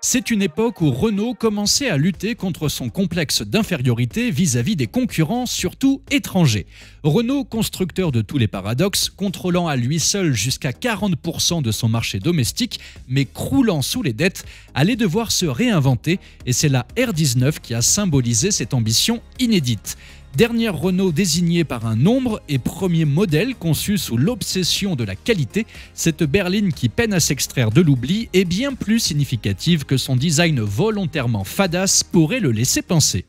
C'est une époque où Renault commençait à lutter contre son complexe d'infériorité vis-à-vis des concurrents, surtout étrangers. Renault, constructeur de tous les paradoxes, contrôlant à lui seul jusqu'à 40% de son marché domestique, mais croulant sous les dettes, allait devoir se réinventer et c'est la R19 qui a symbolisé cette ambition inédite. Dernière Renault désignée par un nombre et premier modèle conçu sous l'obsession de la qualité, cette berline qui peine à s'extraire de l'oubli est bien plus significative que son design volontairement fadasse pourrait le laisser penser.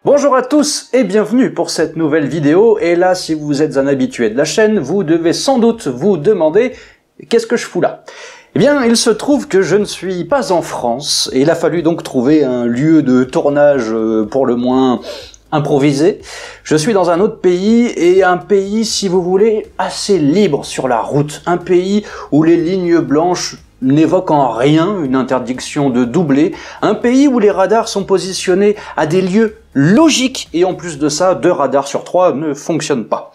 Bonjour à tous et bienvenue pour cette nouvelle vidéo. Et là, si vous êtes un habitué de la chaîne, vous devez sans doute vous demander « Qu'est-ce que je fous là ?» Eh bien, il se trouve que je ne suis pas en France et il a fallu donc trouver un lieu de tournage pour le moins improvisé. Je suis dans un autre pays et un pays, si vous voulez, assez libre sur la route. Un pays où les lignes blanches n'évoque en rien une interdiction de doubler, un pays où les radars sont positionnés à des lieux logiques et en plus de ça, 2 radars sur 3 ne fonctionnent pas.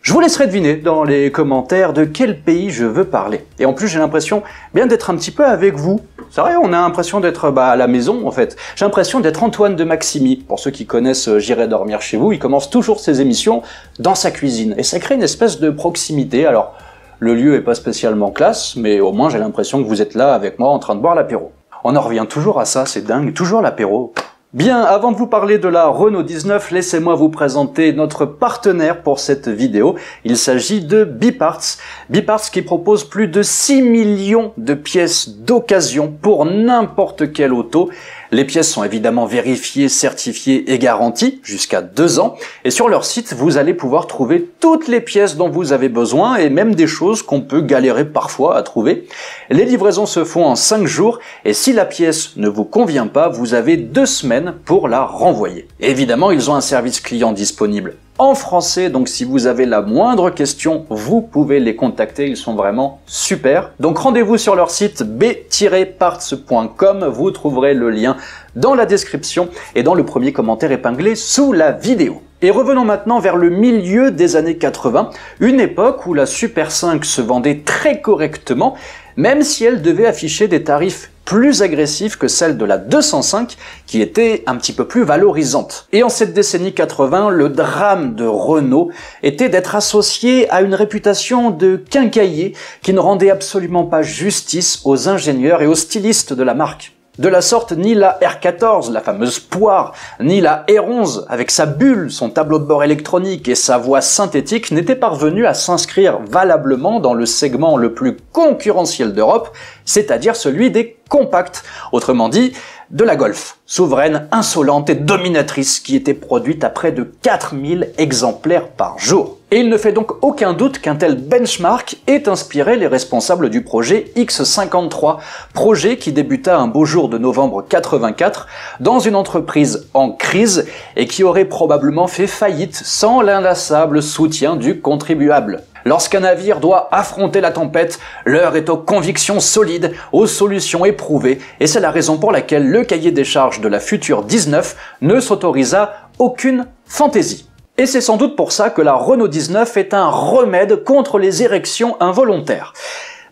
Je vous laisserai deviner dans les commentaires de quel pays je veux parler. Et en plus, j'ai l'impression bien d'être un petit peu avec vous. C'est vrai, on a l'impression d'être à la maison en fait. J'ai l'impression d'être Antoine de Maximi. Pour ceux qui connaissent J'irai dormir chez vous, il commence toujours ses émissions dans sa cuisine. Et ça crée une espèce de proximité. Alors, le lieu est pas spécialement classe, mais au moins j'ai l'impression que vous êtes là avec moi en train de boire l'apéro. On en revient toujours à ça, c'est dingue, toujours l'apéro. Bien, avant de vous parler de la Renault 19, laissez-moi vous présenter notre partenaire pour cette vidéo. Il s'agit de Biparts. Biparts qui propose plus de 6 millions de pièces d'occasion pour n'importe quelle auto. Les pièces sont évidemment vérifiées, certifiées et garanties jusqu'à 2 ans. Et sur leur site, vous allez pouvoir trouver toutes les pièces dont vous avez besoin et même des choses qu'on peut galérer parfois à trouver. Les livraisons se font en 5 jours et si la pièce ne vous convient pas, vous avez 2 semaines pour la renvoyer. Et évidemment, ils ont un service client disponible en français, donc si vous avez la moindre question, vous pouvez les contacter, ils sont vraiment super. Donc rendez-vous sur leur site b-parts.com, vous trouverez le lien dans la description et dans le premier commentaire épinglé sous la vidéo. Et revenons maintenant vers le milieu des années 80, une époque où la Super 5 se vendait très correctement, même si elle devait afficher des tarifs plus agressifs que celle de la 205, qui était un petit peu plus valorisante. Et en cette décennie 80, le drame de Renault était d'être associé à une réputation de quincaillier qui ne rendait absolument pas justice aux ingénieurs et aux stylistes de la marque. De la sorte, ni la R14, la fameuse poire, ni la R11, avec sa bulle, son tableau de bord électronique et sa voix synthétique, n'étaient parvenus à s'inscrire valablement dans le segment le plus concurrentiel d'Europe, c'est-à-dire celui des compacts, autrement dit, de la Golf, souveraine, insolente et dominatrice qui était produite à près de 4000 exemplaires par jour. Et il ne fait donc aucun doute qu'un tel benchmark ait inspiré les responsables du projet X53, projet qui débuta un beau jour de novembre 84 dans une entreprise en crise et qui aurait probablement fait faillite sans l'inlassable soutien du contribuable. Lorsqu'un navire doit affronter la tempête, l'heure est aux convictions solides, aux solutions éprouvées, et c'est la raison pour laquelle le cahier des charges de la future 19 ne s'autorisa aucune fantaisie. Et c'est sans doute pour ça que la Renault 19 est un remède contre les érections involontaires.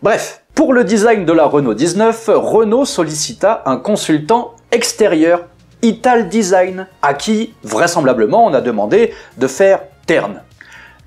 Bref, pour le design de la Renault 19, Renault sollicita un consultant extérieur, Ital Design, à qui, vraisemblablement, on a demandé de faire terne.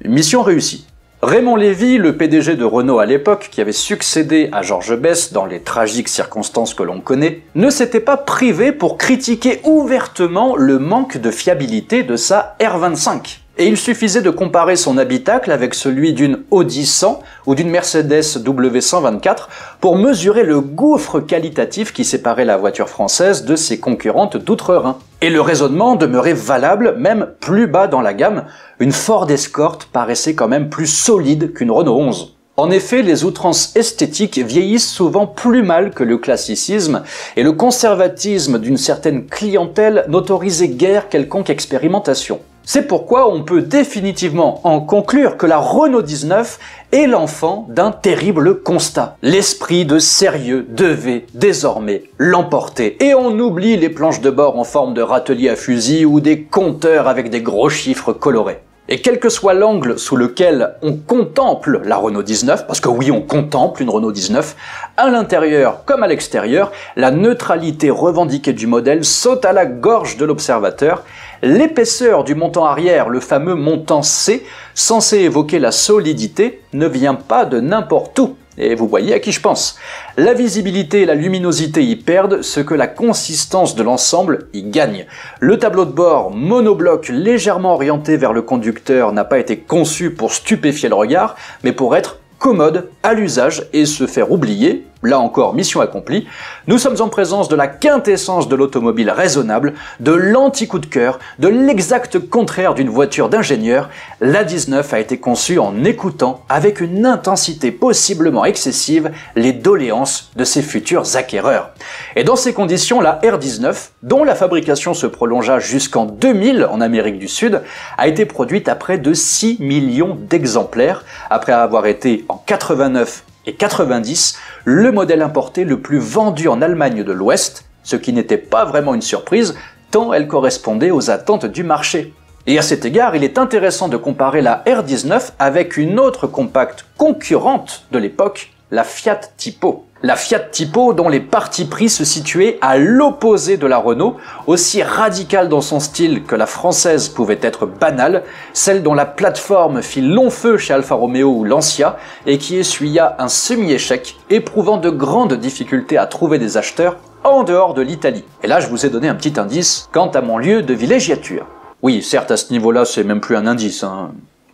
Mission réussie. Raymond Lévy, le PDG de Renault à l'époque, qui avait succédé à Georges Besse dans les tragiques circonstances que l'on connaît, ne s'était pas privé pour critiquer ouvertement le manque de fiabilité de sa R25. Et il suffisait de comparer son habitacle avec celui d'une Audi 100 ou d'une Mercedes W124 pour mesurer le gouffre qualitatif qui séparait la voiture française de ses concurrentes d'outre-Rhin. Et le raisonnement demeurait valable, même plus bas dans la gamme, une Ford Escort paraissait quand même plus solide qu'une Renault 11. En effet, les outrances esthétiques vieillissent souvent plus mal que le classicisme, et le conservatisme d'une certaine clientèle n'autorisait guère quelconque expérimentation. C'est pourquoi on peut définitivement en conclure que la Renault 19 est l'enfant d'un terrible constat. L'esprit de sérieux devait désormais l'emporter. Et on oublie les planches de bord en forme de râtelier à fusil ou des compteurs avec des gros chiffres colorés. Et quel que soit l'angle sous lequel on contemple la Renault 19, parce que oui, on contemple une Renault 19, à l'intérieur comme à l'extérieur, la neutralité revendiquée du modèle saute à la gorge de l'observateur. L'épaisseur du montant arrière, le fameux montant C, censé évoquer la solidité, ne vient pas de n'importe où. Et vous voyez à qui je pense. La visibilité et la luminosité y perdent, ce que la consistance de l'ensemble y gagne. Le tableau de bord monobloc légèrement orienté vers le conducteur n'a pas été conçu pour stupéfier le regard, mais pour être commode à l'usage et se faire oublier. Là encore, mission accomplie. Nous sommes en présence de la quintessence de l'automobile raisonnable, de l'anti-coup de cœur, de l'exact contraire d'une voiture d'ingénieur. La 19 a été conçue en écoutant, avec une intensité possiblement excessive, les doléances de ses futurs acquéreurs. Et dans ces conditions, la R19, dont la fabrication se prolongea jusqu'en 2000 en Amérique du Sud, a été produite à près de 6 millions d'exemplaires, après avoir été en 89 et 90, le modèle importé le plus vendu en Allemagne de l'Ouest, ce qui n'était pas vraiment une surprise, tant elle correspondait aux attentes du marché. Et à cet égard, il est intéressant de comparer la R19 avec une autre compacte concurrente de l'époque, la Fiat Tipo. La Fiat Tipo dont les partis pris se situaient à l'opposé de la Renault, aussi radicale dans son style que la française pouvait être banale, celle dont la plateforme fit long feu chez Alfa Romeo ou Lancia et qui essuya un semi-échec, éprouvant de grandes difficultés à trouver des acheteurs en dehors de l'Italie. Et là, je vous ai donné un petit indice quant à mon lieu de villégiature. Oui, certes, à ce niveau-là, c'est même plus un indice, hein.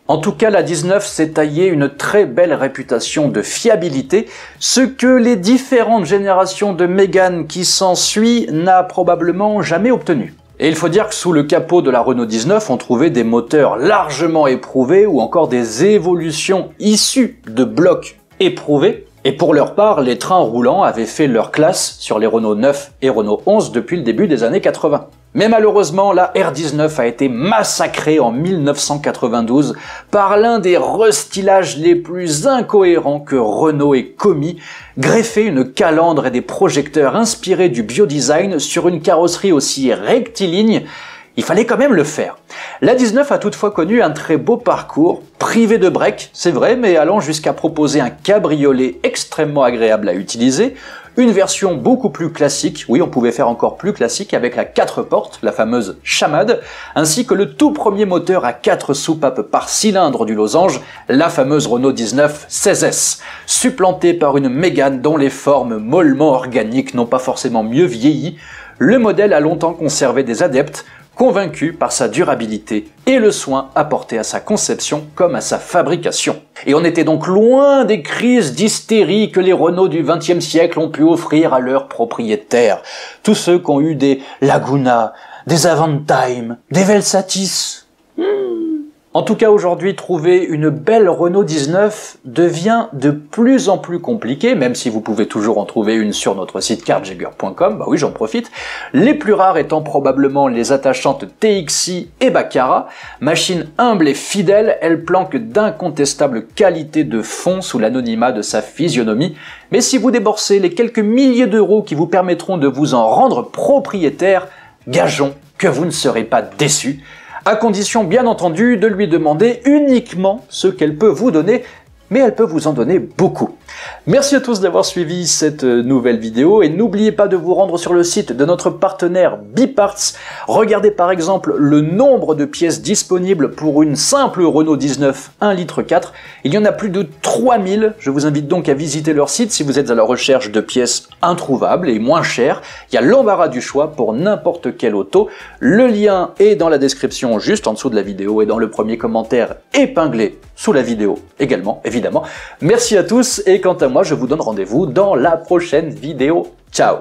En tout cas, la 19 s'est taillée une très belle réputation de fiabilité, ce que les différentes générations de Mégane qui s'ensuit n'a probablement jamais obtenu. Et il faut dire que sous le capot de la Renault 19, on trouvait des moteurs largement éprouvés ou encore des évolutions issues de blocs éprouvés. Et pour leur part, les trains roulants avaient fait leur classe sur les Renault 9 et Renault 11 depuis le début des années 80. Mais malheureusement, la R19 a été massacrée en 1992 par l'un des restylages les plus incohérents que Renault ait commis, greffer une calandre et des projecteurs inspirés du biodesign sur une carrosserie aussi rectiligne. Il fallait quand même le faire. La 19 a toutefois connu un très beau parcours, privé de break, c'est vrai, mais allant jusqu'à proposer un cabriolet extrêmement agréable à utiliser, une version beaucoup plus classique, oui on pouvait faire encore plus classique avec la 4 portes, la fameuse chamade, ainsi que le tout premier moteur à 4 soupapes par cylindre du losange, la fameuse Renault 19 16S, supplantée par une Mégane dont les formes mollement organiques n'ont pas forcément mieux vieilli. Le modèle a longtemps conservé des adeptes, convaincu par sa durabilité et le soin apporté à sa conception comme à sa fabrication. Et on était donc loin des crises d'hystérie que les Renault du XXe siècle ont pu offrir à leurs propriétaires. Tous ceux qui ont eu des Laguna, des Avantime, des Velsatis. En tout cas, aujourd'hui, trouver une belle Renault 19 devient de plus en plus compliqué, même si vous pouvez toujours en trouver une sur notre site carjaguar.com, bah oui, j'en profite. Les plus rares étant probablement les attachantes TXI et Baccarat. Machine humble et fidèle, elle planque d'incontestables qualités de fond sous l'anonymat de sa physionomie. Mais si vous déboursez les quelques milliers d'euros qui vous permettront de vous en rendre propriétaire, gageons que vous ne serez pas déçus. À condition bien entendu de lui demander uniquement ce qu'elle peut vous donner, mais elle peut vous en donner beaucoup. Merci à tous d'avoir suivi cette nouvelle vidéo et n'oubliez pas de vous rendre sur le site de notre partenaire Biparts. Regardez par exemple le nombre de pièces disponibles pour une simple Renault 19 1,4 litre. Il y en a plus de 3000. Je vous invite donc à visiter leur site si vous êtes à la recherche de pièces introuvables et moins chères. Il y a l'embarras du choix pour n'importe quelle auto. Le lien est dans la description juste en dessous de la vidéo et dans le premier commentaire épinglé sous la vidéo également, évidemment. Merci à tous et quant à moi, je vous donne rendez-vous dans la prochaine vidéo. Ciao!